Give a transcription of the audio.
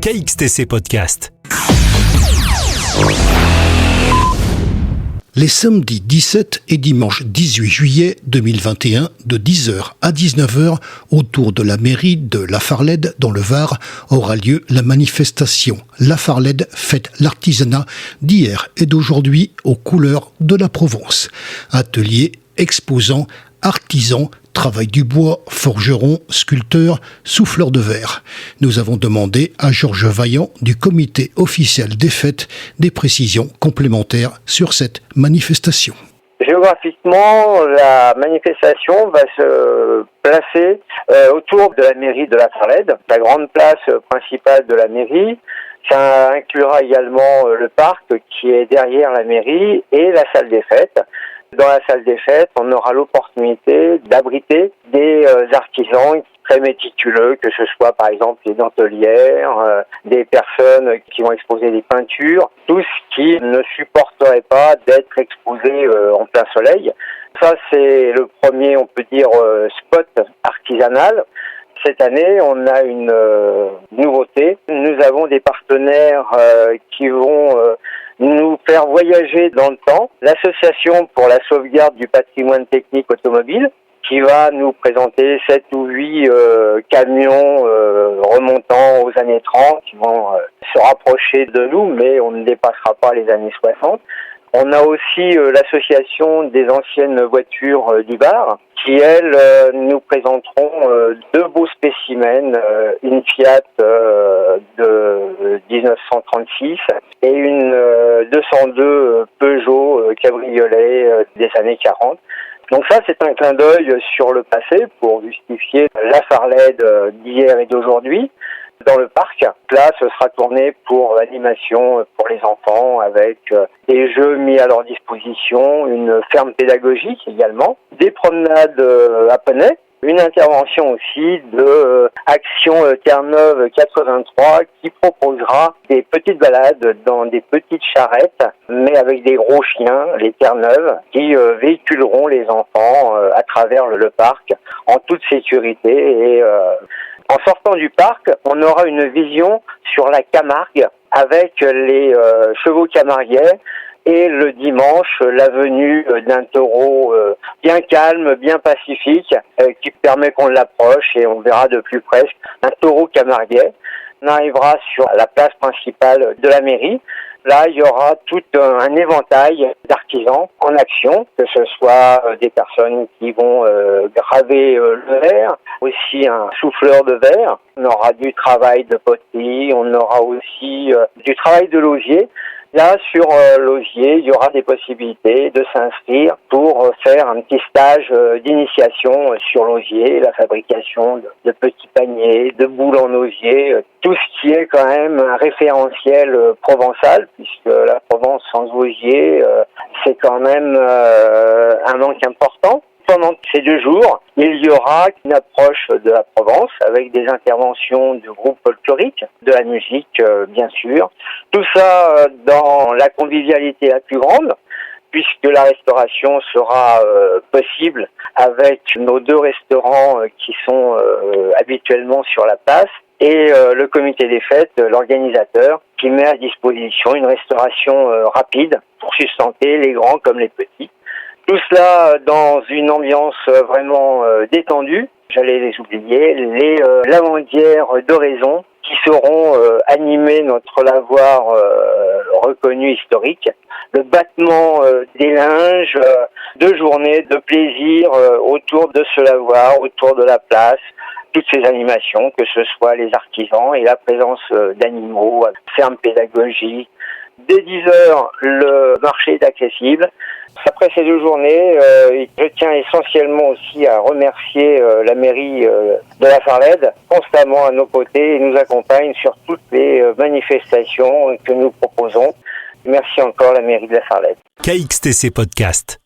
KXTC Podcast. Les samedis 17 et dimanche 18 juillet 2021, de 10h à 19h, autour de la mairie de Lafarlède, dans le Var, aura lieu la manifestation Lafarlède fête l'artisanat d'hier et d'aujourd'hui aux couleurs de la Provence. Ateliers, exposants, artisans, travail du bois, forgerons, sculpteurs, souffleurs de verre. Nous avons demandé à Georges Vaillant du comité officiel des fêtes des précisions complémentaires sur cette manifestation. Géographiquement, la manifestation va se placer autour de la mairie de Lafarlède, la grande place principale de la mairie. Ça inclura également le parc qui est derrière la mairie et la salle des fêtes. Dans la salle des fêtes, on aura l'opportunité d'abriter des artisans très méticuleux, que ce soit par exemple des dentelières, des personnes qui vont exposer des peintures, tout ce qui ne supporterait pas d'être exposé en plein soleil. Ça, c'est le premier, on peut dire, spot artisanal. Cette année, on a une nouveauté. Nous avons des partenaires qui vont nous faire voyager dans le temps. L'Association pour la sauvegarde du patrimoine technique automobile, qui va nous présenter 7 ou 8 camions remontant aux années 30, qui vont se rapprocher de nous, mais on ne dépassera pas les années 60. On a aussi l'association des anciennes voitures du Var, qui elles nous présenteront 2 beaux spécimens, une Fiat de 1936 et une 202 Peugeot cabriolet des années 40. Donc ça, c'est un clin d'œil sur le passé pour justifier Lafarlède d'hier et d'aujourd'hui. Dans le parc, là, ce sera tourné pour l'animation pour les enfants avec des jeux mis à leur disposition, une ferme pédagogique également, des promenades à poney, une intervention aussi de Action Terre-Neuve 83 qui proposera des petites balades dans des petites charrettes, mais avec des gros chiens, les Terre-Neuve, qui véhiculeront les enfants à travers le parc en toute sécurité et en sortant du parc, on aura une vision sur la Camargue avec les chevaux camarguais et le dimanche, la venue d'un taureau bien calme, bien pacifique, qui permet qu'on l'approche et on verra de plus près un taureau camarguais. On arrivera sur la place principale de la mairie. Là, il y aura tout un éventail d'artisans en action, que ce soit des personnes qui vont graver le verre, aussi un souffleur de verre. On aura du travail de poterie, on aura aussi du travail de l'osier. Là, sur l'osier, il y aura des possibilités de s'inscrire pour faire un petit stage d'initiation sur l'osier, la fabrication de petits paniers, de boules en osier, tout ce qui est quand même un référentiel provençal, puisque la Provence sans osier, c'est quand même un manque important. Pendant ces 2 jours, il y aura une approche de la Provence avec des interventions du groupe folklorique, de la musique bien sûr. Tout ça dans la convivialité la plus grande, puisque la restauration sera possible avec nos 2 restaurants qui sont habituellement sur la place et le comité des fêtes, l'organisateur, qui met à disposition une restauration rapide pour sustenter les grands comme les petits. Tout cela dans une ambiance vraiment détendue. J'allais les oublier, les lavandières d'Oraison qui sauront animer notre lavoir reconnu historique. Le battement des linges, 2 journées de plaisir autour de ce lavoir, autour de la place. Toutes ces animations, que ce soit les artisans et la présence d'animaux, ferme pédagogique. Dès 10h, le marché est accessible. Après ces 2 journées, je tiens essentiellement aussi à remercier la mairie de Lafarlède, constamment à nos côtés et nous accompagne sur toutes les manifestations que nous proposons. Merci encore la mairie de Lafarlède. KXTC Podcast.